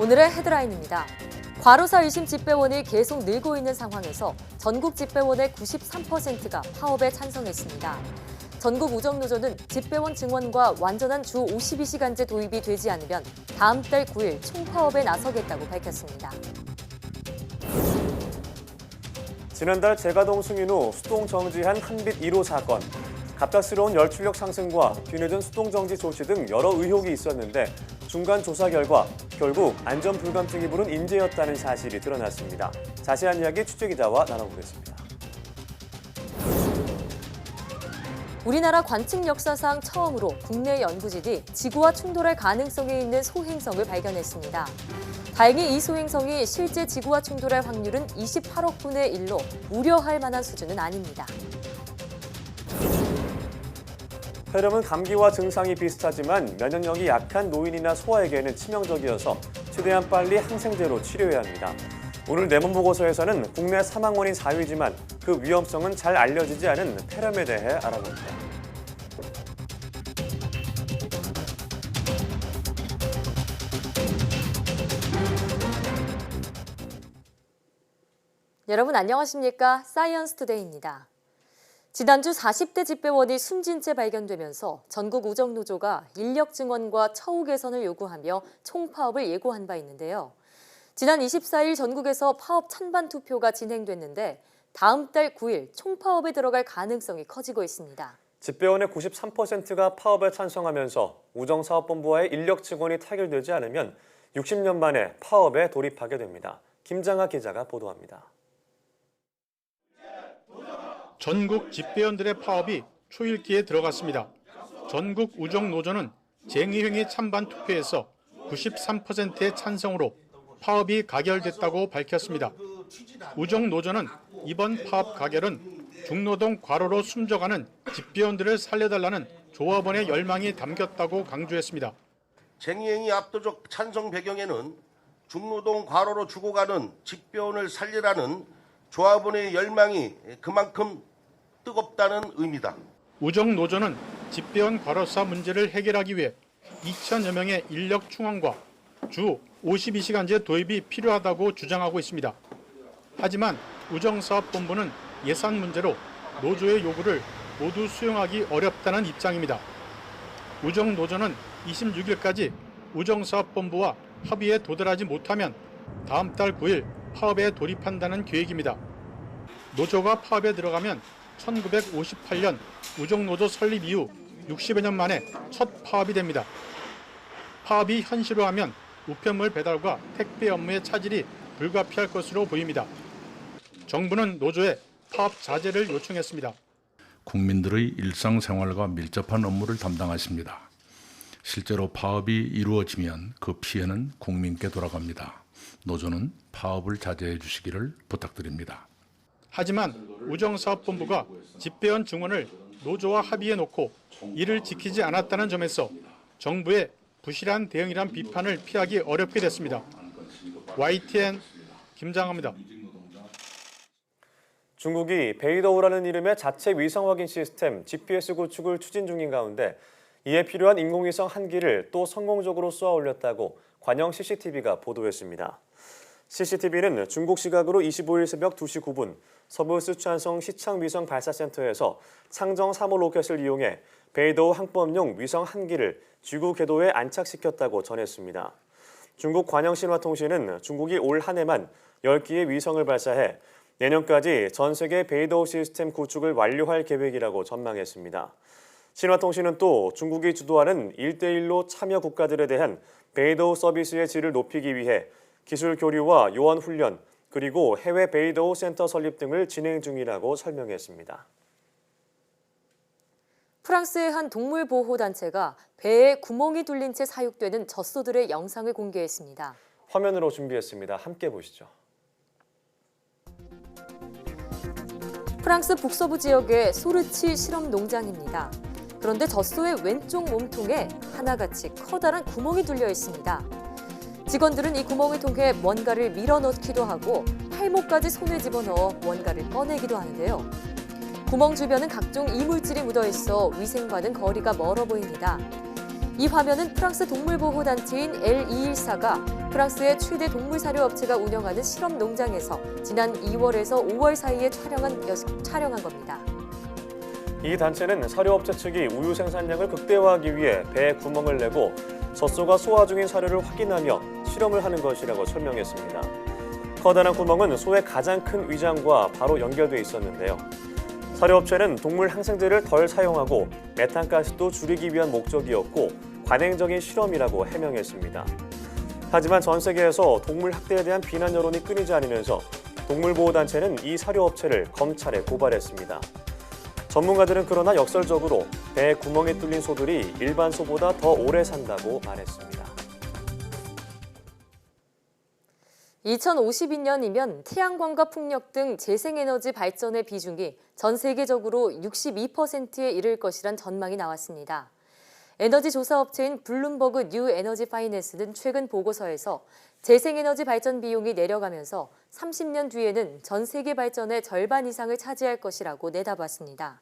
오늘의 헤드라인입니다. 과로사 의심 집배원이 계속 늘고 있는 상황에서 전국 집배원의 93%가 파업에 찬성했습니다. 전국 우정노조는 집배원 증원과 완전한 주 52시간제 도입이 되지 않으면 다음 달 9일 총파업에 나서겠다고 밝혔습니다. 지난달 제가동 승인 후 수동 정지한 한빛 1호 사건. 갑작스러운 열출력 상승과 뒤늦은 수동 정지 조치 등 여러 의혹이 있었는데 중간 조사 결과 결국 안전 불감증이 부른 인재였다는 사실이 드러났습니다. 자세한 이야기 취재기자와 나눠보겠습니다. 우리나라 관측 역사상 처음으로 국내 연구진이 지구와 충돌할 가능성이 있는 소행성을 발견했습니다. 다행히 이 소행성이 실제 지구와 충돌할 확률은 28억 분의 1로 우려할 만한 수준은 아닙니다. 폐렴은 감기와 증상이 비슷하지만 면역력이 약한 노인이나 소아에게는 치명적이어서 최대한 빨리 항생제로 치료해야 합니다. 오늘 내문 보고서에서는 국내 사망 원인 4위지만 그 위험성은 잘 알려지지 않은 폐렴에 대해 알아봅니다. 여러분 안녕하십니까? 사이언스 투데이입니다. 지난주 40대 집배원이 숨진 채 발견되면서 전국 우정노조가 인력 증원과 처우 개선을 요구하며 총파업을 예고한 바 있는데요. 지난 24일 전국에서 파업 찬반 투표가 진행됐는데 다음 달 9일 총파업에 들어갈 가능성이 커지고 있습니다. 집배원의 93%가 파업에 찬성하면서 우정사업본부와의 인력 증원이 타결되지 않으면 60년 만에 파업에 돌입하게 됩니다. 김장하 기자가 보도합니다. 전국 집배원들의 파업이 초읽기에 들어갔습니다. 전국 우정노조는 쟁의행위 찬반 투표에서 93%의 찬성으로 파업이 가결됐다고 밝혔습니다. 우정노조는 이번 파업 가결은 중노동 과로로 숨져가는 집배원들을 살려달라는 조합원의 열망이 담겼다고 강조했습니다. 쟁의행위 압도적 찬성 배경에는 중노동 과로로 죽어가는 집배원을 살리라는 조합원의 열망이 그만큼 뜨겁다는 의미다. 우정노조는 집배원 과로사 문제를 해결하기 위해 2천여 명의 인력 충원과 주 52시간제 도입이 필요하다고 주장하고 있습니다. 하지만 우정사업본부는 예산 문제로 노조의 요구를 모두 수용하기 어렵다는 입장입니다. 우정노조는 26일까지 우정사업본부와 합의에 도달하지 못하면 다음 달 9일 파업에 돌입한다는 계획입니다. 노조가 파업에 들어가면 1958년 우정노조 설립 이후 60여 년 만에 첫 파업이 됩니다. 파업이 현실화하면 우편물 배달과 택배 업무의 차질이 불가피할 것으로 보입니다. 정부는 노조에 파업 자제를 요청했습니다. 국민들의 일상생활과 밀접한 업무를 담당하십니다. 실제로 파업이 이루어지면 그 피해는 국민께 돌아갑니다. 노조는 파업을 자제해 주시기를 부탁드립니다. 하지만 우정사업본부가 집배원 증원을 노조와 합의해 놓고 이를 지키지 않았다는 점에서 정부의 부실한 대응이란 비판을 피하기 어렵게 됐습니다. YTN 김장하입니다. 중국이 베이더우라는 이름의 자체 위성 확인 시스템 GPS 구축을 추진 중인 가운데 이에 필요한 인공위성 한 기를 또 성공적으로 쏘아 올렸다고 관영 CCTV가 보도했습니다. CCTV는 중국 시각으로 25일 새벽 2시 9분 서부 쓰촨성 시창 위성 발사센터에서 상정 3호 로켓을 이용해 베이더우 항법용 위성 한 기를 지구 궤도에 안착시켰다고 전했습니다. 중국 관영신화통신은 중국이 올 한 해만 10기의 위성을 발사해 내년까지 전 세계 베이더우 시스템 구축을 완료할 계획이라고 전망했습니다. 신화통신은 또 중국이 주도하는 1대1로 참여 국가들에 대한 베이더우 서비스의 질을 높이기 위해 기술 교류와 요원 훈련, 그리고 해외 베이더우 센터 설립 등을 진행 중이라고 설명했습니다. 프랑스의 한 동물보호단체가 배에 구멍이 뚫린 채 사육되는 젖소들의 영상을 공개했습니다. 화면으로 준비했습니다. 함께 보시죠. 프랑스 북서부 지역의 소르치 실험 농장입니다. 그런데 젖소의 왼쪽 몸통에 하나같이 커다란 구멍이 뚫려 있습니다. 직원들은 이 구멍을 통해 뭔가를 밀어넣기도 하고 팔목까지 손을 집어넣어 뭔가를 꺼내기도 하는데요. 구멍 주변은 각종 이물질이 묻어있어 위생과는 거리가 멀어 보입니다. 이 화면은 프랑스 동물보호단체인 L214가 프랑스의 최대 동물사료 업체가 운영하는 실험 농장에서 지난 2월에서 5월 사이에 촬영한 겁니다. 이 단체는 사료업체 측이 우유 생산량을 극대화하기 위해 배에 구멍을 내고 젖소가 소화 중인 사료를 확인하며 실험을 하는 것이라고 설명했습니다. 커다란 구멍은 소의 가장 큰 위장과 바로 연결돼 있었는데요. 사료업체는 동물 항생제를 덜 사용하고 메탄가스도 줄이기 위한 목적이었고 관행적인 실험이라고 해명했습니다. 하지만 전 세계에서 동물 학대에 대한 비난 여론이 끊이지 않으면서 동물보호단체는 이 사료업체를 검찰에 고발했습니다. 전문가들은 그러나 역설적으로 배에 구멍이 뚫린 소들이 일반 소보다 더 오래 산다고 말했습니다. 2052년이면 태양광과 풍력 등 재생에너지 발전의 비중이 전 세계적으로 62%에 이를 것이란 전망이 나왔습니다. 에너지 조사업체인 블룸버그 뉴 에너지 파이낸스는 최근 보고서에서 재생에너지 발전 비용이 내려가면서 30년 뒤에는 전 세계 발전의 절반 이상을 차지할 것이라고 내다봤습니다.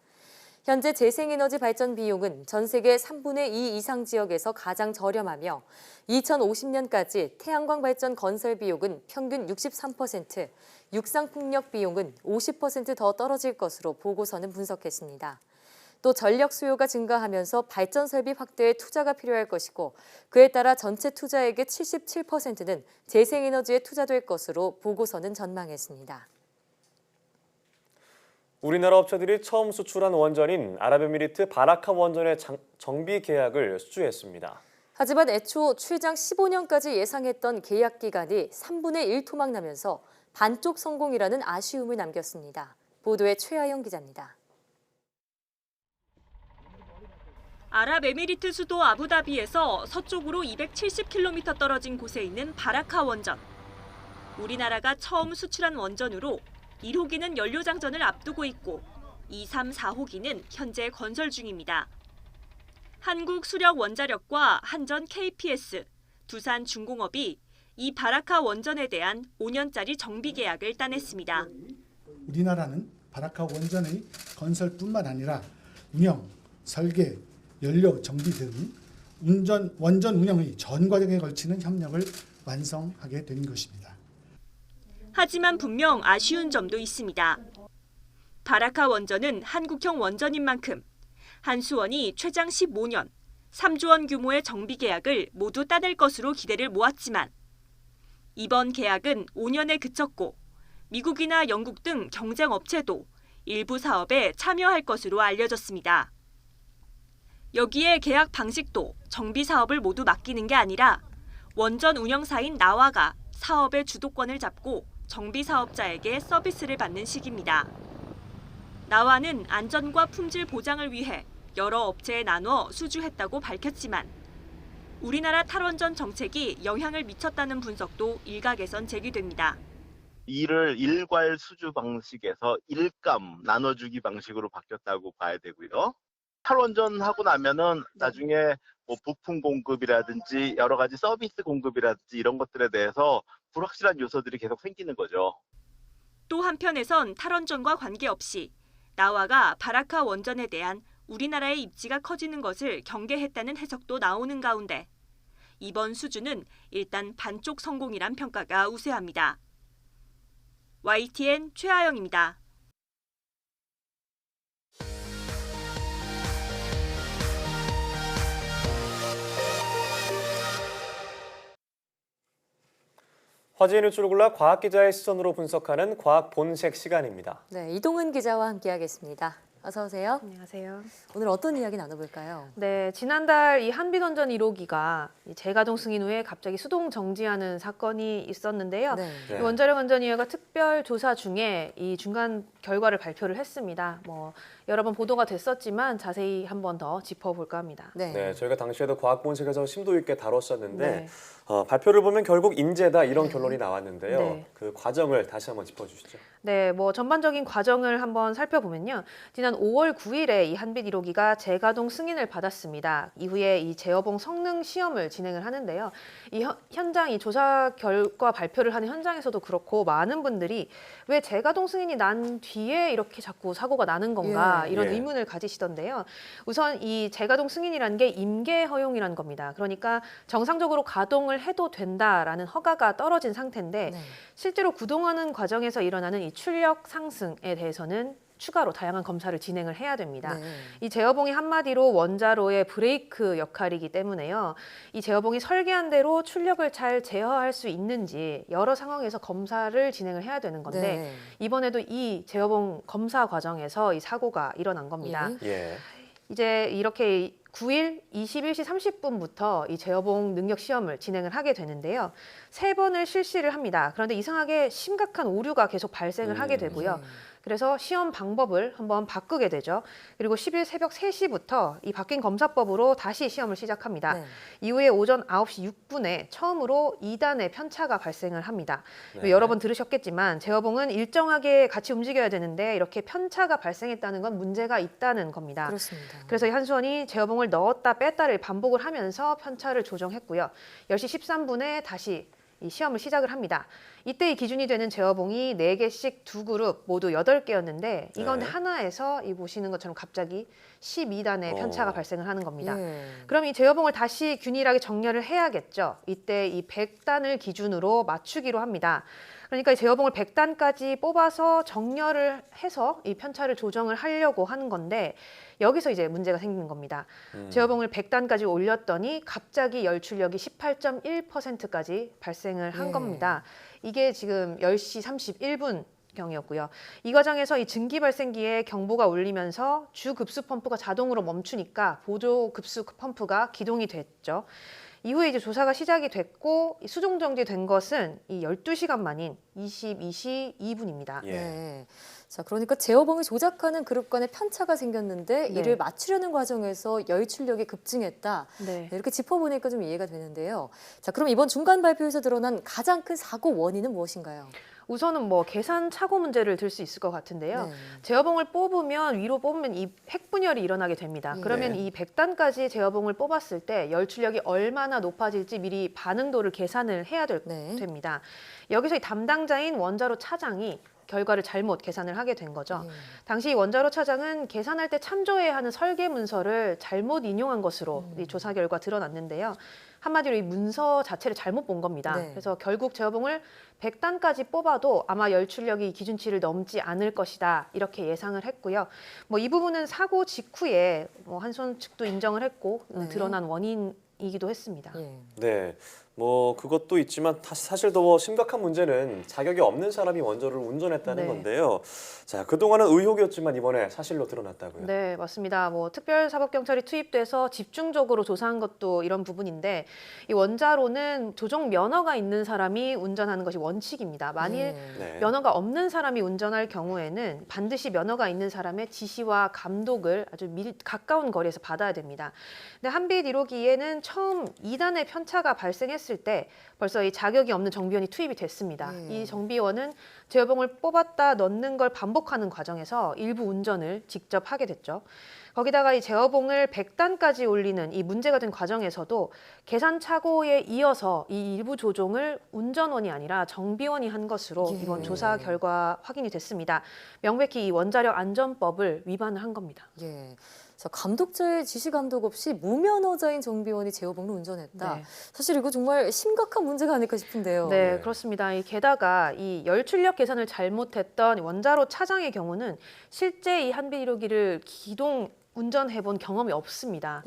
현재 재생에너지 발전 비용은 전 세계 3분의 2 이상 지역에서 가장 저렴하며 2050년까지 태양광 발전 건설 비용은 평균 63%, 육상풍력 비용은 50% 더 떨어질 것으로 보고서는 분석했습니다. 또 전력 수요가 증가하면서 발전 설비 확대에 투자가 필요할 것이고 그에 따라 전체 투자액의 77%는 재생에너지에 투자될 것으로 보고서는 전망했습니다. 우리나라 업체들이 처음 수출한 원전인 아랍에미리트 바라카 원전의 정비 계약을 수주했습니다. 하지만 애초 최장 15년까지 예상했던 계약 기간이 3분의 1 토막나면서 반쪽 성공이라는 아쉬움을 남겼습니다. 보도에 최하영 기자입니다. 아랍에미리트 수도 아부다비에서 서쪽으로 270km 떨어진 곳에 있는 바라카 원전. 우리나라가 처음 수출한 원전으로 1호기는 연료장전을 앞두고 있고 2, 3, 4호기는 현재 건설 중입니다. 한국수력원자력과 한전 KPS, 두산중공업이 이 바라카 원전에 대한 5년짜리 정비 계약을 따냈습니다. 우리나라는 바라카 원전의 건설뿐만 아니라 운영, 설계, 연료 정비 등 원전 운영의 전 과정에 걸치는 협력을 완성하게 된 것입니다. 하지만 분명 아쉬운 점도 있습니다. 바라카 원전은 한국형 원전인 만큼 한수원이 최장 15년, 3조 원 규모의 정비 계약을 모두 따낼 것으로 기대를 모았지만 이번 계약은 5년에 그쳤고 미국이나 영국 등 경쟁 업체도 일부 사업에 참여할 것으로 알려졌습니다. 여기에 계약 방식도 정비 사업을 모두 맡기는 게 아니라 원전 운영사인 나와가 사업의 주도권을 잡고 정비 사업자에게 서비스를 받는 식입니다. 나와는 안전과 품질 보장을 위해 여러 업체에 나눠 수주했다고 밝혔지만 우리나라 탈원전 정책이 영향을 미쳤다는 분석도 일각에선 제기됩니다. 이를 일괄 수주 방식에서 일감 나눠주기 방식으로 바뀌었다고 봐야 되고요. 탈원전하고 나면은 나중에 뭐 부품 공급이라든지 여러 가지 서비스 공급이라든지 이런 것들에 대해서 불확실한 요소들이 계속 생기는 거죠. 또 한편에선 탈원전과 관계없이 나와가 바라카 원전에 대한 우리나라의 입지가 커지는 것을 경계했다는 해석도 나오는 가운데 이번 수주는 일단 반쪽 성공이란 평가가 우세합니다. YTN 최하영입니다. 화제의 뉴스를 골라 과학 기자의 시선으로 분석하는 과학 본색 시간입니다. 네, 이동은 기자와 함께하겠습니다. 어서 오세요. 안녕하세요. 오늘 어떤 이야기 나눠볼까요? 네, 지난달 이 한빛원전 1호기가 재가동 승인 후에 갑자기 수동 정지하는 사건이 있었는데요. 네. 네. 이 원자력 안전위원회가 특별 조사 중에 이 중간 결과를 발표를 했습니다. 여러 번 보도가 됐었지만 자세히 한 번 더 짚어볼까 합니다. 네, 저희가 당시에도 과학 본색에서 심도 있게 다뤘었는데 네. 발표를 보면 결국 인재다 이런 결론이 나왔는데요. 네. 그 과정을 다시 한번 짚어주시죠. 네, 전반적인 과정을 한번 살펴보면요. 지난 지난 5월 9일에 이 한빛 1호기가 재가동 승인을 받았습니다. 이후에 이 제어봉 성능 시험을 진행을 하는데요. 이 현장 이 조사 결과 발표를 하는 현장에서도 그렇고 많은 분들이 왜 재가동 승인이 난 뒤에 이렇게 자꾸 사고가 나는 건가 이런 의문을 가지시던데요. 우선 이 재가동 승인이라는 게 임계 허용이라는 겁니다. 그러니까 정상적으로 가동을 해도 된다라는 허가가 떨어진 상태인데 실제로 구동하는 과정에서 일어나는 이 출력 상승에 대해서는 추가로 다양한 검사를 진행을 해야 됩니다. 이 제어봉이 한마디로 원자로의 브레이크 역할이기 때문에요. 이 제어봉이 설계한 대로 출력을 잘 제어할 수 있는지 여러 상황에서 검사를 진행을 해야 되는 건데 이번에도 이 제어봉 검사 과정에서 이 사고가 일어난 겁니다. 이제 이렇게 9일 21시 30분부터 이 제어봉 능력 시험을 진행을 하게 되는데요. 3번을 실시를 합니다. 그런데 이상하게 심각한 오류가 계속 발생을 하게 되고요. 그래서 시험 방법을 한번 바꾸게 되죠. 그리고 10일 새벽 3시부터 이 바뀐 검사법으로 다시 시험을 시작합니다. 이후에 오전 9시 6분에 처음으로 2단의 편차가 발생을 합니다. 여러 번 들으셨겠지만 제어봉은 일정하게 같이 움직여야 되는데 이렇게 편차가 발생했다는 건 문제가 있다는 겁니다. 그렇습니다. 그래서 이 한수원이 제어봉을 넣었다 뺐다를 반복을 하면서 편차를 조정했고요. 10시 13분에 다시 이 시험을 시작을 합니다. 이때 이 기준이 되는 제어봉이 4개씩 2그룹 모두 8개였는데 이 가운데 하나에서 이 보시는 것처럼 갑자기 12단의 편차가 발생을 하는 겁니다. 그럼 이 제어봉을 다시 균일하게 정렬을 해야겠죠. 이때 이 100단을 기준으로 맞추기로 합니다. 그러니까 이 제어봉을 100단까지 뽑아서 정렬을 해서 이 편차를 조정을 하려고 하는 건데 여기서 이제 문제가 생기는 겁니다. 제어봉을 100단까지 올렸더니 갑자기 열출력이 18.1%까지 발생을 한 겁니다. 이게 지금 10시 31분 경이었고요. 이 과정에서 이 증기 발생기에 경보가 울리면서 주 급수 펌프가 자동으로 멈추니까 보조 급수 펌프가 기동이 됐죠. 이후에 이제 조사가 시작이 됐고 수종 정지된 것은 이 12시간 만인 22시 2분입니다. 자, 그러니까 제어봉을 조작하는 그룹 간의 편차가 생겼는데 이를 맞추려는 과정에서 열출력이 급증했다. 이렇게 짚어보니까 좀 이해가 되는데요. 자, 그럼 이번 중간 발표에서 드러난 가장 큰 사고 원인은 무엇인가요? 우선은 뭐 계산 착오 문제를 들 수 있을 것 같은데요. 제어봉을 뽑으면 위로 뽑으면 이 핵분열이 일어나게 됩니다. 그러면 이 100단까지 제어봉을 뽑았을 때 열출력이 얼마나 높아질지 미리 반응도를 계산을 해야 됩니다. 여기서 이 담당자인 원자로 차장이 결과를 잘못 계산을 하게 된 거죠. 당시 원자로 차장은 계산할 때 참조해야 하는 설계 문서를 잘못 인용한 것으로 이 조사 결과 드러났는데요. 한마디로 이 문서 자체를 잘못 본 겁니다. 그래서 결국 제어봉을 100단까지 뽑아도 아마 열출력이 기준치를 넘지 않을 것이다 이렇게 예상을 했고요. 뭐 이 부분은 사고 직후에 뭐 한수원 측도 인정을 했고 드러난 원인이기도 했습니다. 뭐 그것도 있지만 사실 더 심각한 문제는 자격이 없는 사람이 원자로를 운전했다는 건데요. 자, 그동안은 의혹이었지만 이번에 사실로 드러났다고요. 네, 맞습니다. 뭐 특별사법경찰이 투입돼서 집중적으로 조사한 것도 이런 부분인데 이 원자로는 조종 면허가 있는 사람이 운전하는 것이 원칙입니다. 만일 면허가 없는 사람이 운전할 경우에는 반드시 면허가 있는 사람의 지시와 감독을 아주 가까운 거리에서 받아야 됩니다. 근데 한빛 1호기에는 처음 2단의 편차가 발생했을 때 벌써 이 자격이 없는 정비원이 투입이 됐습니다. 이 정비원은 제어봉을 뽑았다 넣는 걸 반복하는 과정에서 일부 운전을 직접 하게 됐죠. 거기다가 이 제어봉을 100단까지 올리는 이 문제가 된 과정에서도 계산 착오에 이어서 이 일부 조종을 운전원이 아니라 정비원이 한 것으로 이번 조사 결과 확인이 됐습니다. 명백히 이 원자력 안전법을 위반을 한 겁니다. 자, 감독자의 지시 감독 없이 무면허자인 정비원이 제어봉을 운전했다. 사실 이거 정말 심각한 문제가 아닐까 싶은데요. 네, 그렇습니다. 게다가 이 열출력 계산을 잘못했던 원자로 차장의 경우는 실제 이 한빛 1호기를 기동 운전해본 경험이 없습니다.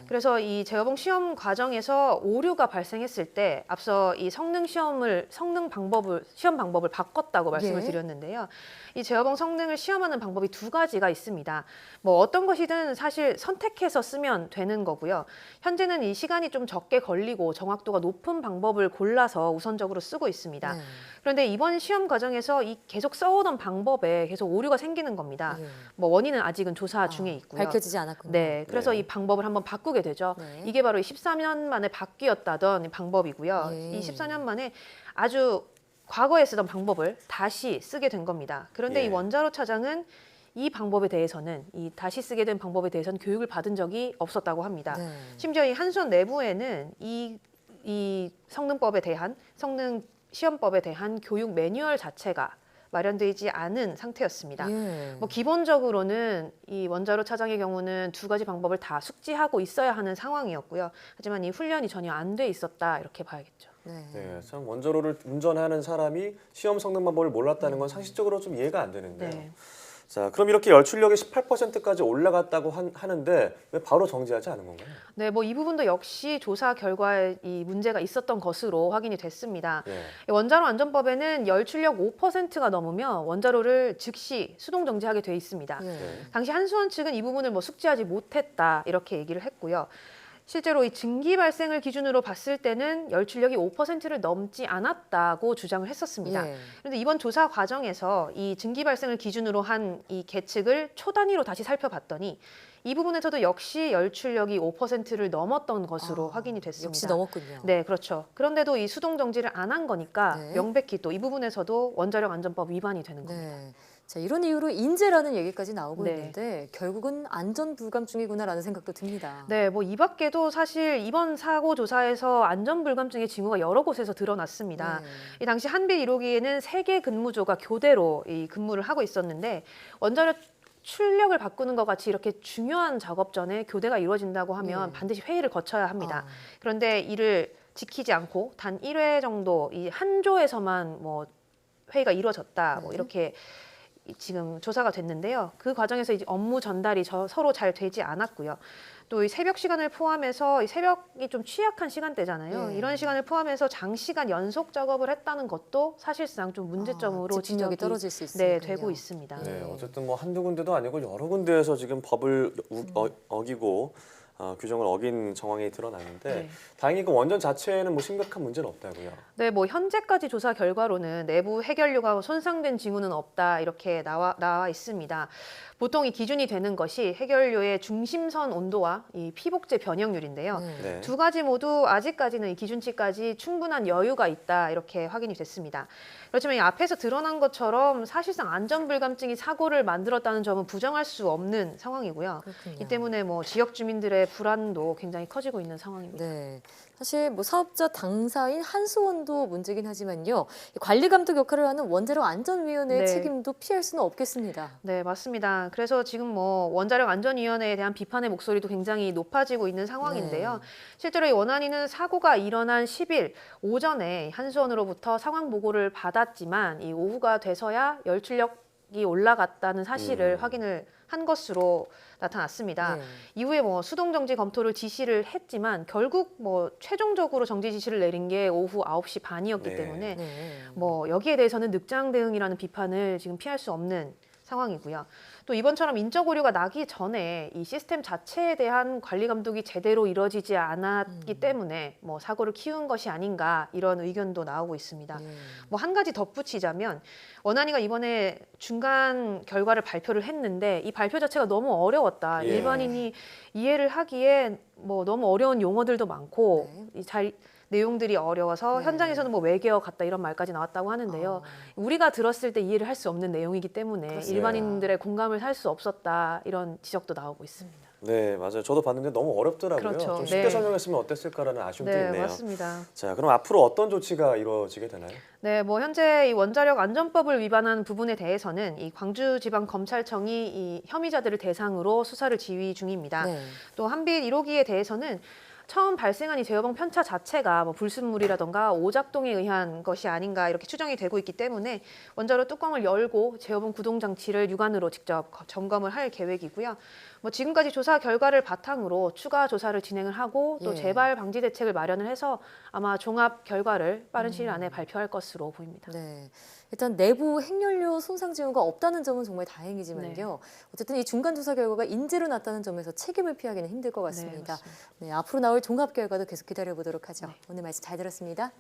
그래서 이 제어봉 시험 과정에서 오류가 발생했을 때 앞서 이 시험 방법을 바꿨다고 말씀을 드렸는데요. 이 제어봉 성능을 시험하는 방법이 2가지가 있습니다. 뭐 어떤 것이든 사실 선택해서 쓰면 되는 거고요. 현재는 이 시간이 좀 적게 걸리고 정확도가 높은 방법을 골라서 우선적으로 쓰고 있습니다. 그런데 이번 시험 과정에서 이 계속 써오던 방법에 계속 오류가 생기는 겁니다. 뭐 원인은 아직은 조사 중에 있고요. 밝혀지지 않았군요. 그래서 이 방법을 한번 바꾸게 되죠. 이게 바로 14년 만에 바뀌었다던 방법이고요. 이 14년 만에 아주 과거에 쓰던 방법을 다시 쓰게 된 겁니다. 그런데 이 원자로 차장은 이 방법에 대해서는 이 다시 쓰게 된 방법에 대해서는 교육을 받은 적이 없었다고 합니다. 네. 심지어 이 한수원 내부에는 이 성능법에 대한 성능 시험법에 대한 교육 매뉴얼 자체가 마련되지 않은 상태였습니다. 예. 뭐 기본적으로는 이 원자로 차장의 경우는 두 가지 방법을 다 숙지하고 있어야 하는 상황이었고요. 하지만 이 훈련이 전혀 안 돼 있었다 이렇게 봐야겠죠. 네. 네, 참 원자로를 운전하는 사람이 시험 성능 방법을 몰랐다는 건 상식적으로 좀 이해가 안 되는데요. 네. 자, 그럼 이렇게 열출력이 18%까지 올라갔다고 하는데 왜 바로 정지하지 않은 건가요? 네, 뭐 이 부분도 역시 조사 결과에 이 문제가 있었던 것으로 확인이 됐습니다. 예. 이 원자로 안전법에는 열출력 5%가 넘으면 원자로를 즉시 수동 정지하게 돼 있습니다. 예. 네. 당시 한수원 측은 이 부분을 뭐 숙지하지 못했다 이렇게 얘기를 했고요. 실제로 이 증기 발생을 기준으로 봤을 때는 열출력이 5%를 넘지 않았다고 주장을 했었습니다. 예. 그런데 이번 조사 과정에서 이 증기 발생을 기준으로 한 이 계측을 초 단위로 다시 살펴봤더니 이 부분에서도 역시 열출력이 5%를 넘었던 것으로 확인이 됐습니다. 역시 넘었군요. 네, 그렇죠. 그런데도 이 수동 정지를 안 한 거니까 네. 명백히 또 이 부분에서도 원자력 안전법 위반이 되는 겁니다. 네. 자, 이런 이유로 인재라는 얘기까지 나오고 네. 있는데 결국은 안전 불감증이구나라는 생각도 듭니다. 네, 뭐 이 밖에도 사실 이번 사고 조사에서 안전 불감증의 징후가 여러 곳에서 드러났습니다. 네. 이 당시 한빛 1호기에는 3개 근무조가 교대로 이 근무를 하고 있었는데 원자력 출력을 바꾸는 것 같이 이렇게 중요한 작업 전에 교대가 이루어진다고 하면 네. 반드시 회의를 거쳐야 합니다. 아. 그런데 이를 지키지 않고 단 1회 정도 이 한 조에서만 뭐 회의가 이루어졌다 뭐 네. 이렇게 지금 조사가 됐는데요. 그 과정에서 이제 업무 전달이 서로 잘 되지 않았고요. 또 이 새벽 시간을 포함해서 이 새벽이 좀 취약한 시간대잖아요. 예. 이런 시간을 포함해서 장시간 연속 작업을 했다는 것도 사실상 좀 문제점으로 집중력이 지적이 떨어질 수 네, 있으니까요. 되고 있습니다. 네, 어쨌든 뭐 한두 군데도 아니고 여러 군데에서 지금 법을 어기고 규정을 어긴 정황이 드러나는데 네. 다행히 그 원전 자체에는 뭐 심각한 문제는 없다고요. 네, 뭐 현재까지 조사 결과로는 내부 해결료가 손상된 징후는 없다 이렇게 나와 있습니다. 보통 이 기준이 되는 것이 해결료의 중심선 온도와 이 피복제 변형률인데요. 네. 네. 두 가지 모두 아직까지는 이 기준치까지 충분한 여유가 있다 이렇게 확인이 됐습니다. 그렇지만 이 앞에서 드러난 것처럼 사실상 안전불감증이 사고를 만들었다는 점은 부정할 수 없는 상황이고요. 그렇군요. 이 때문에 뭐 지역 주민들의 불안도 굉장히 커지고 있는 상황입니다. 네. 사실 뭐 사업자 당사인 한수원도 문제긴 하지만요. 관리 감독 역할을 하는 원자력 안전위원회의 네. 책임도 피할 수는 없겠습니다. 네, 맞습니다. 그래서 지금 뭐 원자력 안전위원회에 대한 비판의 목소리도 굉장히 높아지고 있는 상황인데요. 네. 실제로 이 원안위는 사고가 일어난 10일 오전에 한수원으로부터 상황 보고를 받았지만 이 오후가 돼서야 열출력이 올라갔다는 사실을 확인을 한 것으로 나타났습니다. 네. 이후에 뭐 수동 정지 검토를 지시를 했지만 결국 뭐 최종적으로 정지 지시를 내린 게 오후 9시 반이었기 네. 때문에 네. 뭐 여기에 대해서는 늑장 대응이라는 비판을 지금 피할 수 없는 상황이고요. 또 이번처럼 인적 오류가 나기 전에 이 시스템 자체에 대한 관리 감독이 제대로 이루어지지 않았기 때문에 뭐 사고를 키운 것이 아닌가 이런 의견도 나오고 있습니다. 네. 뭐 한 가지 덧붙이자면 원안위가 이번에 중간 결과를 발표를 했는데 이 발표 자체가 너무 어려웠다. 예. 일반인이 이해를 하기에 뭐 너무 어려운 용어들도 많고 이 내용들이 어려워서 네. 현장에서는 뭐 외계어 같다 이런 말까지 나왔다고 하는데요. 우리가 들었을 때 이해를 할 수 없는 내용이기 때문에 그렇습니다. 일반인들의 공감을 살 수 없었다 이런 지적도 나오고 있습니다. 네, 맞아요. 저도 봤는데 너무 어렵더라고요. 그렇죠. 좀 쉽게 네. 설명했으면 어땠을까라는 아쉬움도 네, 있네요. 맞습니다. 자, 그럼 앞으로 어떤 조치가 이루어지게 되나요? 네, 뭐 현재 이 원자력 안전법을 위반한 부분에 대해서는 이 광주지방검찰청이 이 혐의자들을 대상으로 수사를 지휘 중입니다. 네. 또 한빛 1호기에 대해서는 처음 발생한 이 제어봉 편차 자체가 뭐 불순물이라던가 오작동에 의한 것이 아닌가 이렇게 추정이 되고 있기 때문에 원자로 뚜껑을 열고 제어봉 구동 장치를 육안으로 직접 점검을 할 계획이고요. 뭐 지금까지 조사 결과를 바탕으로 추가 조사를 진행을 하고 또 예. 재발 방지 대책을 마련을 해서 아마 종합 결과를 빠른 시일 안에 발표할 것으로 보입니다. 네. 일단 내부 핵연료 손상 징후가 없다는 점은 정말 다행이지만요. 어쨌든 이 중간 조사 결과가 인재로 났다는 점에서 책임을 피하기는 힘들 것 같습니다. 맞습니다. 네, 앞으로 나올 종합 결과도 계속 기다려 보도록 하죠. 네. 오늘 말씀 잘 들었습니다.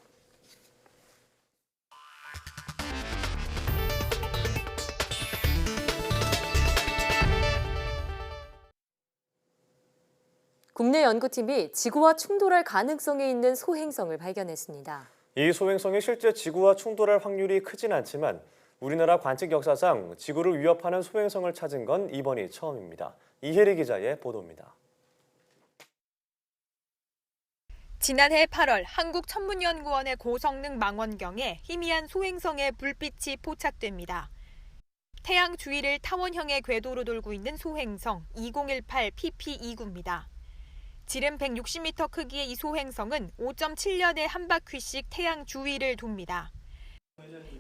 국내 연구팀이 지구와 충돌할 가능성이 있는 소행성을 발견했습니다. 이 소행성이 실제 지구와 충돌할 확률이 크진 않지만 우리나라 관측 역사상 지구를 위협하는 소행성을 찾은 건 이번이 처음입니다. 이혜리 기자의 보도입니다. 지난해 8월 한국천문연구원의 고성능 망원경에 희미한 소행성의 불빛이 포착됩니다. 태양 주위를 타원형의 궤도로 돌고 있는 소행성 2018 PP29입니다. 지름 160m 크기의 이 소행성은 5.7년에 한 바퀴씩 태양 주위를 돕니다.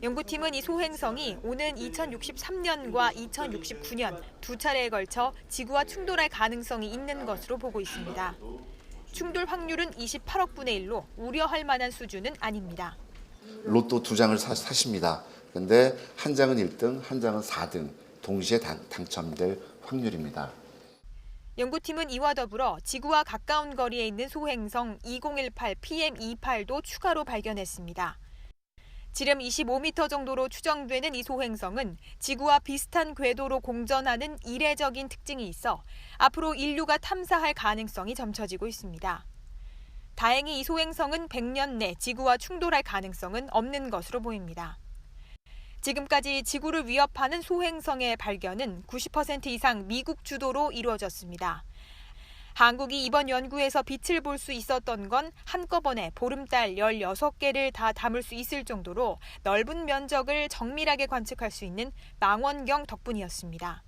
연구팀은 이 소행성이 오는 2063년과 2069년 두 차례에 걸쳐 지구와 충돌할 가능성이 있는 것으로 보고 있습니다. 충돌 확률은 28억 분의 1로 우려할 만한 수준은 아닙니다. 로또 2장을 사십니다. 그런데 한 장은 1등, 한 장은 4등 동시에 당첨될 확률입니다. 연구팀은 이와 더불어 지구와 가까운 거리에 있는 소행성 2018 PM28도 추가로 발견했습니다. 지름 25m 정도로 추정되는 이 소행성은 지구와 비슷한 궤도로 공전하는 이례적인 특징이 있어 앞으로 인류가 탐사할 가능성이 점쳐지고 있습니다. 다행히 이 소행성은 100년 내 지구와 충돌할 가능성은 없는 것으로 보입니다. 지금까지 지구를 위협하는 소행성의 발견은 90% 이상 미국 주도로 이루어졌습니다. 한국이 이번 연구에서 빛을 볼 수 있었던 건 한꺼번에 보름달 16개를 다 담을 수 있을 정도로 넓은 면적을 정밀하게 관측할 수 있는 망원경 덕분이었습니다.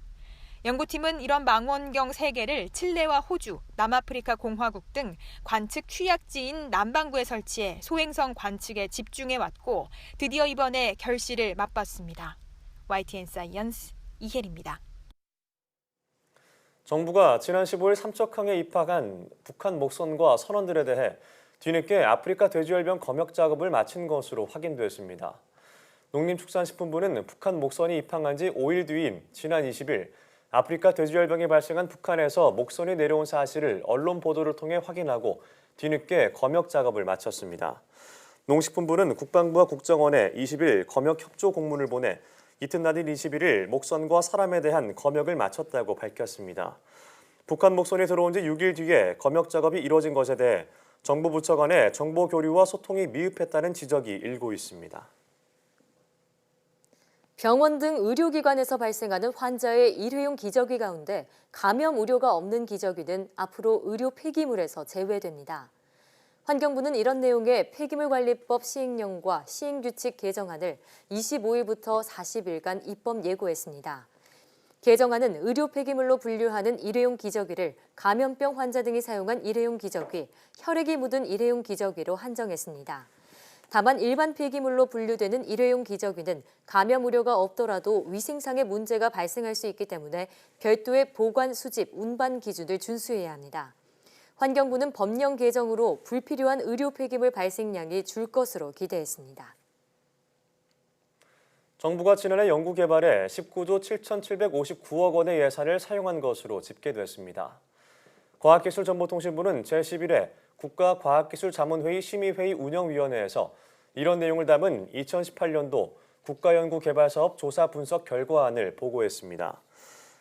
연구팀은 이런 망원경 3개를 칠레와 호주, 남아프리카 공화국 등 관측 취약지인 남반구에 설치해 소행성 관측에 집중해왔고 드디어 이번에 결실을 맛봤습니다. YTN 사이언스 이혜리입니다. 정부가 지난 15일 삼척항에 입학한 북한 목선과 선원들에 대해 뒤늦게 아프리카 돼지열병 검역 작업을 마친 것으로 확인됐습니다. 농림축산식품부는 북한 목선이 입항한 지 5일 뒤인 지난 20일 아프리카 돼지열병이 발생한 북한에서 목선이 내려온 사실을 언론 보도를 통해 확인하고 뒤늦게 검역 작업을 마쳤습니다. 농식품부는 국방부와 국정원에 20일 검역 협조 공문을 보내 이튿날인 21일 목선과 사람에 대한 검역을 마쳤다고 밝혔습니다. 북한 목선이 들어온 지 6일 뒤에 검역 작업이 이뤄진 것에 대해 정부 부처 간의 정보 교류와 소통이 미흡했다는 지적이 일고 있습니다. 병원 등 의료기관에서 발생하는 환자의 일회용 기저귀 가운데 감염 우려가 없는 기저귀는 앞으로 의료 폐기물에서 제외됩니다. 환경부는 이런 내용의 폐기물관리법 시행령과 시행규칙 개정안을 25일부터 40일간 입법 예고했습니다. 개정안은 의료 폐기물로 분류하는 일회용 기저귀를 감염병 환자 등이 사용한 일회용 기저귀, 혈액이 묻은 일회용 기저귀로 한정했습니다. 다만 일반 폐기물로 분류되는 일회용 기저귀는 감염 우려가 없더라도 위생상의 문제가 발생할 수 있기 때문에 별도의 보관, 수집, 운반 기준을 준수해야 합니다. 환경부는 법령 개정으로 불필요한 의료 폐기물 발생량이 줄 것으로 기대했습니다. 정부가 지난해 연구개발에 19조 7,759억 원의 예산을 사용한 것으로 집계됐습니다. 과학기술정보통신부는 제11회 국가과학기술자문회의 심의회의 운영위원회에서 이런 내용을 담은 2018년도 국가연구개발사업 조사 분석 결과안을 보고했습니다.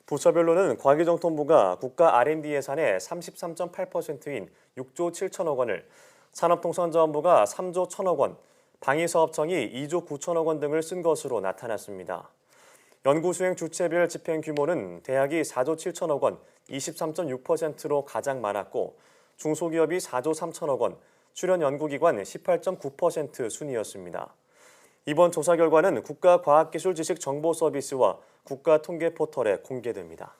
부처별로는 과기정통부가 국가 R&D 예산의 33.8%인 6조 7천억 원을, 산업통상자원부가 3조 1천억 원, 방위사업청이 2조 9천억 원 등을 쓴 것으로 나타났습니다. 연구수행 주체별 집행 규모는 대학이 4조 7천억 원, 23.6%로 가장 많았고 중소기업이 4조 3천억 원, 출연연구기관 18.9% 순이었습니다. 이번 조사 결과는 국가과학기술지식정보서비스와 국가통계포털에 공개됩니다.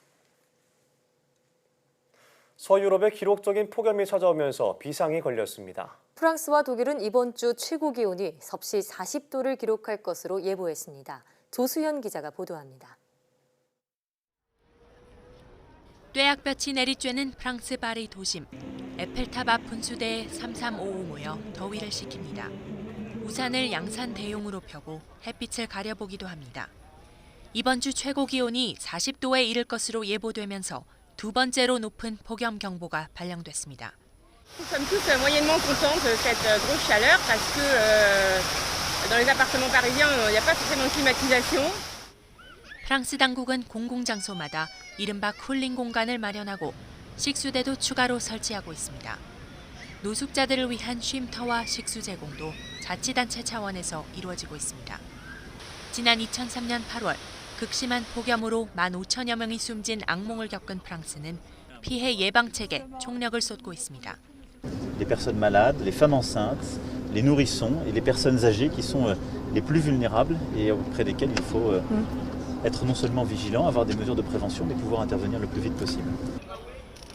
서유럽에 기록적인 폭염이 찾아오면서 비상이 걸렸습니다. 프랑스와 독일은 이번 주 최고 기온이 섭씨 40도를 기록할 것으로 예보했습니다. 조수현 기자가 보도합니다. 뙤약볕이 내리쬐는 프랑스 파리 도심. 에펠탑 앞 분수대에 3355 모여 더위를 식힙니다. 우산을 양산 대용으로 펴고 햇빛을 가려보기도 합니다. 이번 주 최고 기온이 40도에 이를 것으로 예보되면서 두 번째로 높은 폭염 경보가 발령됐습니다. Nous sommes tous moyennement contents de cette grosse chaleur parce que dans les appartements parisiens, il n'y a pas forcément de climatisation. 프랑스 당국은 공공장소마다 이른바 쿨링 공간을 마련하고 식수대도 추가로 설치하고 있습니다. 노숙자들을 위한 쉼터와 식수 제공도 자치단체 차원에서 이루어지고 있습니다. 지난 2003년 8월 극심한 폭염으로 15,000여 명이 숨진 악몽을 겪은 프랑스는 피해 예방 책에 총력을 쏟고 있습니다. Les personnes malades, les femmes enceintes, les nourrissons et les personnes âgées qui sont les plus vulnérables et auprès desquelles il faut être non seulement vigilant, avoir des mesures de prévention, mais pouvoir intervenir le plus vite possible.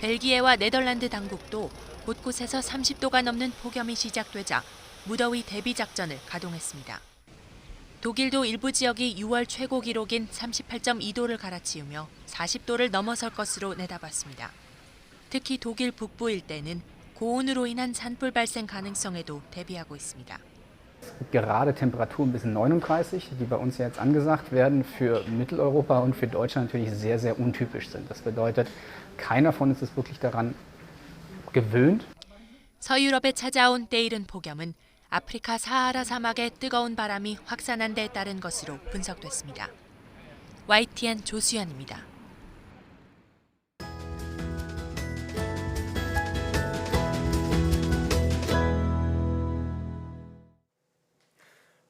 벨기에와 네덜란드 당국도 곳곳에서 30도가 넘는 폭염이 시작되자 무더위 대비 작전을 가동했습니다. 독일도 일부 지역이 6월 최고 기록인 38.2도를 갈아치우며 40도를 넘어설 것으로 내다봤습니다. 특히 독일 북부 일대는 고온으로 인한 산불 발생 가능성에도 대비하고 있습니다. Gerade Temperaturen bis 39, die bei uns jetzt angesagt werden, für Mitteleuropa und für Deutschland natürlich sehr, sehr untypisch sind. Das bedeutet, keiner von uns ist wirklich daran gewöhnt. 서유럽에 찾아온 때이른 폭염은 아프리카 사하라 사막의 뜨거운 바람이 확산한 데 따른 것으로 분석됐습니다. YTN 조수연입니다.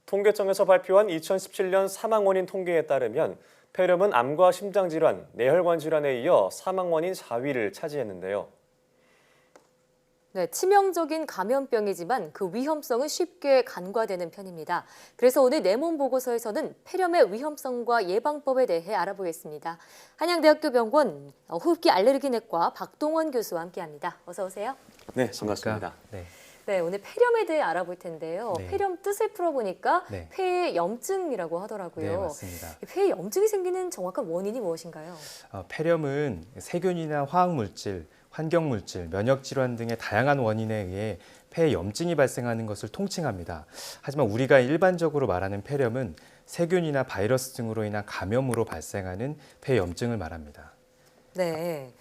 통계청에서 발표한 2017년 사망 원인 통계에 따르면 폐렴은 암과 심장질환, 뇌혈관 질환에 이어 사망 원인 4위를 차지했는데요. 네, 치명적인 감염병이지만 그 위험성은 쉽게 간과되는 편입니다. 그래서 오늘 내 몸 보고서에서는 폐렴의 위험성과 예방법에 대해 알아보겠습니다. 한양대학교 병원 호흡기 알레르기내과 박동원 교수와 함께합니다. 어서 오세요. 네, 반갑습니다. 네, 오늘 폐렴에 대해 알아볼 텐데요. 네. 폐렴 뜻을 풀어보니까 네. 폐염증이라고 하더라고요. 네, 맞습니다. 폐염증이 생기는 정확한 원인이 무엇인가요? 폐렴은 세균이나 화학물질, 환경물질, 면역질환 등의 다양한 원인에 의해 폐염증이 발생하는 것을 통칭합니다. 하지만 우리가 일반적으로 말하는 폐렴은 세균이나 바이러스 등으로 인한 감염으로 발생하는 폐염증을 말합니다. 네,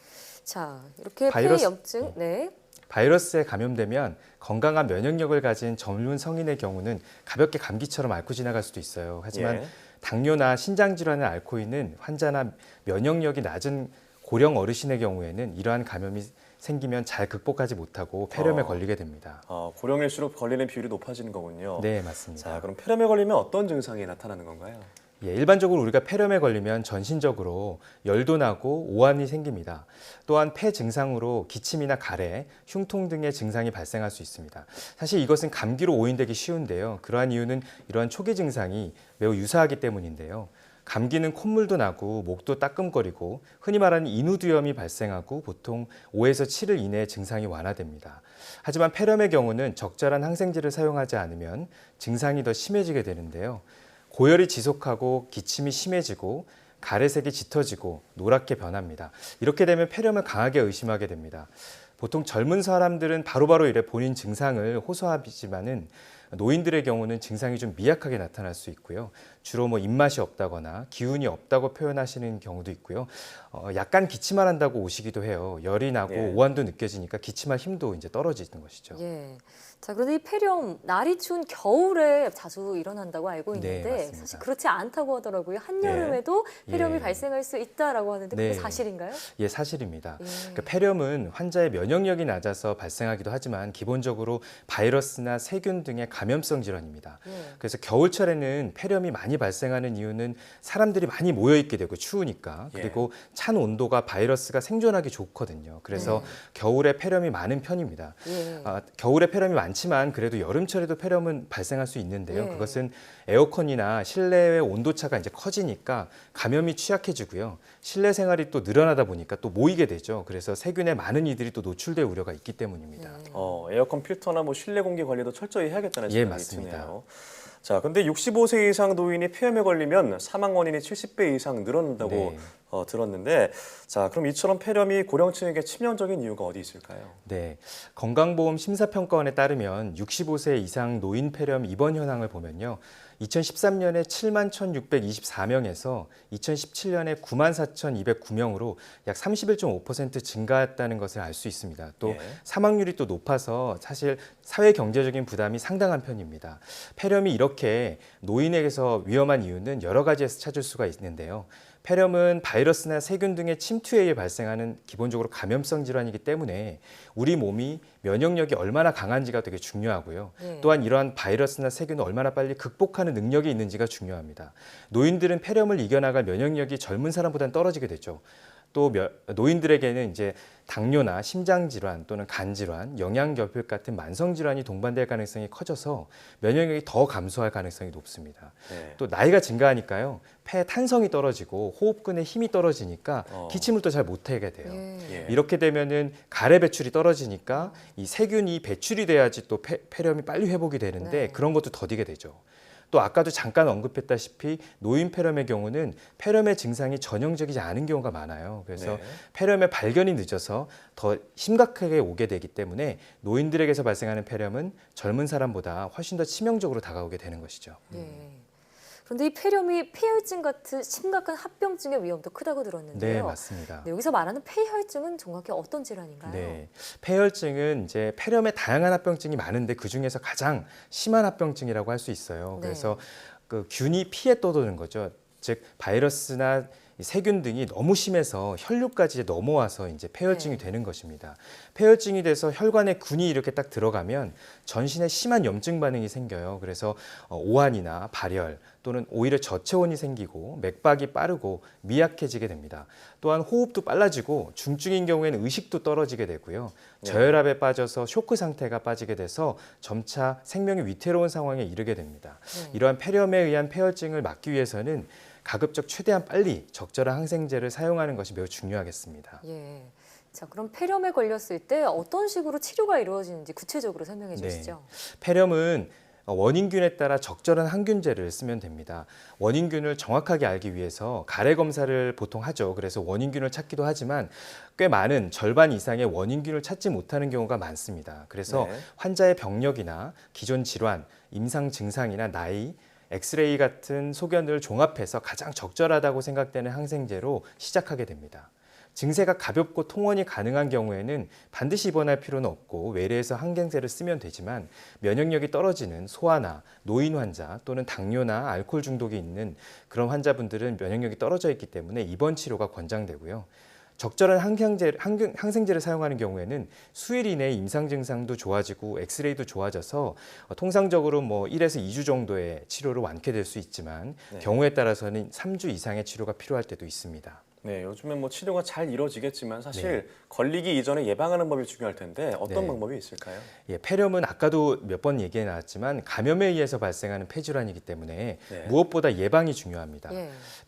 자 이렇게 바이러스- 폐염증, 네. 바이러스에 감염되면 건강한 면역력을 가진 젊은 성인의 경우는 가볍게 감기처럼 앓고 지나갈 수도 있어요. 하지만 예. 당뇨나 신장 질환을 앓고 있는 환자나 면역력이 낮은 고령 어르신의 경우에는 이러한 감염이 생기면 잘 극복하지 못하고 폐렴에 걸리게 됩니다. 고령일수록 걸리는 비율이 높아지는 거군요. 네, 맞습니다. 자, 그럼 폐렴에 걸리면 어떤 증상이 나타나는 건가요? 예, 일반적으로 우리가 폐렴에 걸리면 전신적으로 열도 나고 오한이 생깁니다. 또한 폐 증상으로 기침이나 가래, 흉통 등의 증상이 발생할 수 있습니다. 사실 이것은 감기로 오인되기 쉬운데요. 그러한 이유는 이러한 초기 증상이 매우 유사하기 때문인데요. 감기는 콧물도 나고 목도 따끔거리고 흔히 말하는 인후두염이 발생하고 보통 5에서 7일 이내에 증상이 완화됩니다. 하지만 폐렴의 경우는 적절한 항생제를 사용하지 않으면 증상이 더 심해지게 되는데요. 고열이 지속하고 기침이 심해지고 가래색이 짙어지고 노랗게 변합니다. 이렇게 되면 폐렴을 강하게 의심하게 됩니다. 보통 젊은 사람들은 바로바로 이래 본인 증상을 호소하지만은 노인들의 경우는 증상이 좀 미약하게 나타날 수 있고요. 주로 입맛이 없다거나 기운이 없다고 표현하시는 경우도 있고요. 약간 기침만 한다고 오시기도 해요. 열이 나고 예. 오한도 느껴지니까 기침할 힘도 이제 떨어지는 것이죠. 예. 자, 그런데 이 폐렴 날이 추운 겨울에 자주 일어난다고 알고 네, 있는데 맞습니다. 사실 그렇지 않다고 하더라고요. 한여름에도 폐렴이 예. 발생할 수 있다라고 하는데 그게 네. 사실인가요? 예, 사실입니다. 예. 그러니까 폐렴은 환자의 면역력이 낮아서 발생하기도 하지만 기본적으로 바이러스나 세균 등의 감염성 질환입니다. 예. 그래서 겨울철에는 폐렴이 많이 발생하는 이유는 사람들이 많이 모여 있게 되고 추우니까 그리고 찬 온도가 바이러스가 생존하기 좋거든요. 그래서 겨울에 폐렴이 많은 편입니다. 예. 겨울에 폐렴이 많지만 그래도 여름철에도 폐렴은 발생할 수 있는데요. 예. 그것은 에어컨이나 실내의 온도차가 이제 커지니까 감염이 취약해지고요. 실내 생활이 또 늘어나다 보니까 또 모이게 되죠. 그래서 세균에 많은 이들이 또 노출될 우려가 있기 때문입니다. 에어컨 필터나 실내 공기 관리도 철저히 해야겠다는 예, 생각이 맞습니다. 드네요. 자, 근데 65세 이상 노인이 폐렴에 걸리면 사망 원인이 70배 이상 늘어난다고 네. 들었는데, 자, 그럼 이처럼 폐렴이 고령층에게 치명적인 이유가 어디 있을까요? 네, 건강보험 심사평가원에 따르면 65세 이상 노인 폐렴 입원 현황을 보면요. 2013년에 7만 1,624명에서 2017년에 9만 4,209명으로 약 31.5% 증가했다는 것을 알 수 있습니다. 또 사망률이 또 높아서 사실 사회 경제적인 부담이 상당한 편입니다. 폐렴이 이렇게 노인에게서 위험한 이유는 여러 가지에서 찾을 수가 있는데요. 폐렴은 바이러스나 세균 등의 침투에 의해 발생하는 기본적으로 감염성 질환이기 때문에 우리 몸이 면역력이 얼마나 강한지가 되게 중요하고요. 또한 이러한 바이러스나 세균을 얼마나 빨리 극복하는 능력이 있는지가 중요합니다. 노인들은 폐렴을 이겨나갈 면역력이 젊은 사람보다는 떨어지게 되죠. 또 노인들에게는 이제 당뇨나 심장질환 또는 간질환, 영양결핍 같은 만성질환이 동반될 가능성이 커져서 면역력이 더 감소할 가능성이 높습니다. 또 나이가 증가하니까요. 폐 탄성이 떨어지고 호흡근의 힘이 떨어지니까 기침을 또 잘 못하게 돼요. 이렇게 되면은 가래 배출이 떨어지니까 이 세균이 배출이 돼야지 또 폐렴이 빨리 회복이 되는데 그런 것도 더디게 되죠. 또 아까도 잠깐 언급했다시피 노인 폐렴의 경우는 폐렴의 증상이 전형적이지 않은 경우가 많아요. 그래서 폐렴의 발견이 늦어서 더 심각하게 오게 되기 때문에 노인들에게서 발생하는 폐렴은 젊은 사람보다 훨씬 더 치명적으로 다가오게 되는 것이죠. 그런데 이 폐렴이 폐혈증 같은 심각한 합병증의 위험도 크다고 들었는데요. 네, 맞습니다. 네, 여기서 말하는 폐혈증은 정확히 어떤 질환인가요? 네, 폐혈증은 이제 폐렴의 다양한 합병증이 많은데 그 중에서 가장 심한 합병증이라고 할 수 있어요. 그래서 그 균이 피에 떠도는 거죠. 즉 바이러스나 세균 등이 너무 심해서 혈류까지 넘어와서 이제 폐혈증이 되는 것입니다. 폐혈증이 돼서 혈관에 균이 이렇게 딱 들어가면 전신에 심한 염증 반응이 생겨요. 그래서 오한이나 발열 또는 오히려 저체온이 생기고 맥박이 빠르고 미약해지게 됩니다. 또한 호흡도 빨라지고 중증인 경우에는 의식도 떨어지게 되고요. 저혈압에 빠져서 쇼크 상태가 빠지게 돼서 점차 생명이 위태로운 상황에 이르게 됩니다. 이러한 폐렴에 의한 폐혈증을 막기 위해서는 가급적 최대한 빨리 적절한 항생제를 사용하는 것이 매우 중요하겠습니다. 자, 그럼 폐렴에 걸렸을 때 어떤 식으로 치료가 이루어지는지 구체적으로 설명해 주시죠. 폐렴은 원인균에 따라 적절한 항균제를 쓰면 됩니다. 원인균을 정확하게 알기 위해서 가래 검사를 보통 하죠. 그래서 원인균을 찾기도 하지만 꽤 많은 절반 이상의 원인균을 찾지 못하는 경우가 많습니다. 그래서 환자의 병력이나 기존 질환, 임상 증상이나 나이, 엑스레이 같은 소견을 종합해서 가장 적절하다고 생각되는 항생제로 시작하게 됩니다. 증세가 가볍고 통원이 가능한 경우에는 반드시 입원할 필요는 없고 외래에서 항생제를 쓰면 되지만 면역력이 떨어지는 소아나 노인 환자 또는 당뇨나 알코올 중독이 있는 그런 환자분들은 면역력이 떨어져 있기 때문에 입원 치료가 권장되고요. 적절한 항생제를 사용하는 경우에는 수일 이내에 임상 증상도 좋아지고 엑스레이도 좋아져서 통상적으로 뭐 1에서 2주 정도의 치료로 완쾌될 수 있지만 경우에 따라서는 3주 이상의 치료가 필요할 때도 있습니다. 네, 요즘엔 뭐 치료가 잘 이루어지겠지만 사실 걸리기 이전에 예방하는 법이 중요할 텐데 어떤 방법이 있을까요? 폐렴은 아까도 몇 번 얘기해 나왔지만 감염에 의해서 발생하는 폐질환이기 때문에 무엇보다 예방이 중요합니다.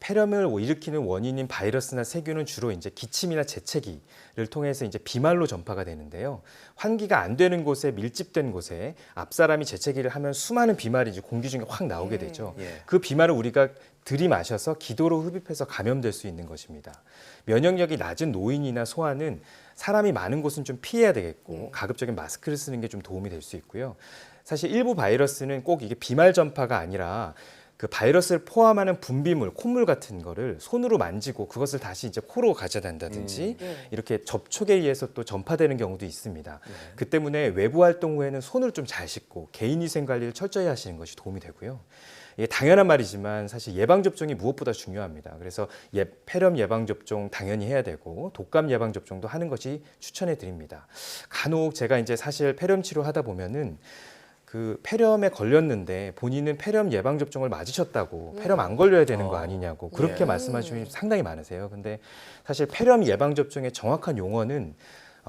폐렴을 일으키는 원인인 바이러스나 세균은 주로 이제 기침이나 재채기를 통해서 이제 비말로 전파가 되는데요. 환기가 안 되는 곳에 밀집된 곳에 앞사람이 재채기를 하면 수많은 비말이 이제 공기 중에 확 나오게 되죠. 그 비말을 우리가 들이마셔서 기도로 흡입해서 감염될 수 있는 것입니다. 면역력이 낮은 노인이나 소아는 사람이 많은 곳은 좀 피해야 되겠고 가급적인 마스크를 쓰는 게 좀 도움이 될 수 있고요. 사실 일부 바이러스는 꼭 이게 비말 전파가 아니라 그 바이러스를 포함하는 분비물, 콧물 같은 거를 손으로 만지고 그것을 다시 이제 코로 가져간다든지 이렇게 접촉에 의해서 또 전파되는 경우도 있습니다. 그 때문에 외부 활동 후에는 손을 좀 잘 씻고 개인위생 관리를 철저히 하시는 것이 도움이 되고요. 이게 당연한 말이지만 사실 예방접종이 무엇보다 중요합니다. 그래서 폐렴 예방접종 당연히 해야 되고 독감 예방접종도 하는 것이 추천해 드립니다. 간혹 제가 이제 사실 폐렴 치료하다 보면은 그 폐렴에 걸렸는데 본인은 폐렴 예방접종을 맞으셨다고 폐렴 안 걸려야 되는 거 아니냐고 그렇게 말씀하시는 분이 상당히 많으세요. 근데 사실 폐렴 예방접종의 정확한 용어는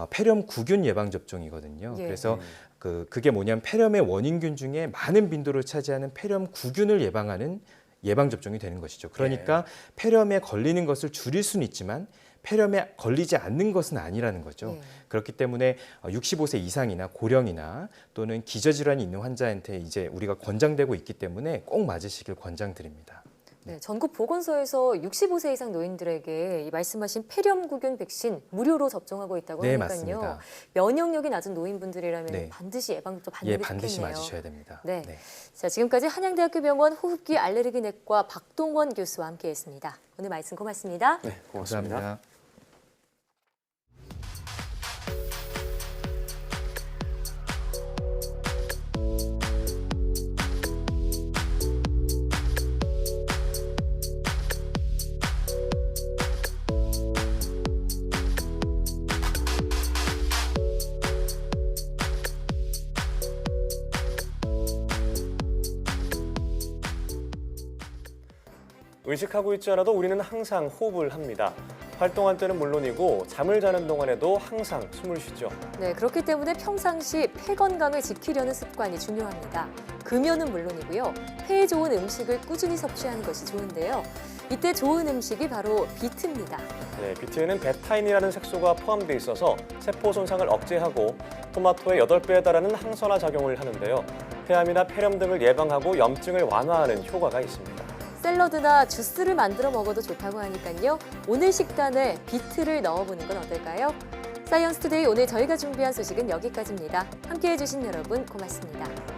폐렴 구균 예방접종이거든요. 그래서 그게 뭐냐면 폐렴의 원인균 중에 많은 빈도를 차지하는 폐렴 구균을 예방하는 예방접종이 되는 것이죠. 그러니까 폐렴에 걸리는 것을 줄일 수는 있지만 폐렴에 걸리지 않는 것은 아니라는 거죠. 그렇기 때문에 65세 이상이나 고령이나 또는 기저질환이 있는 환자한테 이제 우리가 권장되고 있기 때문에 꼭 맞으시길 권장드립니다. 네, 전국 보건소에서 65세 이상 노인들에게 이 말씀하신 폐렴구균 백신 무료로 접종하고 있다고 하니까요. 맞습니다. 면역력이 낮은 노인분들이라면 반드시 예방접종 받는 게 좋겠네요. 반드시 맞으셔야 됩니다. 자, 지금까지 한양대학교 병원 호흡기 알레르기내과 박동원 교수와 함께했습니다. 오늘 말씀 고맙습니다. 네, 고맙습니다. 감사합니다. 의식하고 있지 않아도 우리는 항상 호흡을 합니다. 활동할 때는 물론이고 잠을 자는 동안에도 항상 숨을 쉬죠. 네, 그렇기 때문에 평상시 폐 건강을 지키려는 습관이 중요합니다. 금연은 물론이고요. 폐에 좋은 음식을 꾸준히 섭취하는 것이 좋은데요. 이때 좋은 음식이 바로 비트입니다. 네, 비트에는 베타인이라는 색소가 포함되어 있어서 세포 손상을 억제하고 토마토의 8배에 달하는 항산화 작용을 하는데요. 폐암이나 폐렴 등을 예방하고 염증을 완화하는 효과가 있습니다. 샐러드나 주스를 만들어 먹어도 좋다고 하니까요. 오늘 식단에 비트를 넣어보는 건 어떨까요? 사이언스 투데이 오늘 저희가 준비한 소식은 여기까지입니다. 함께해 주신 여러분 고맙습니다.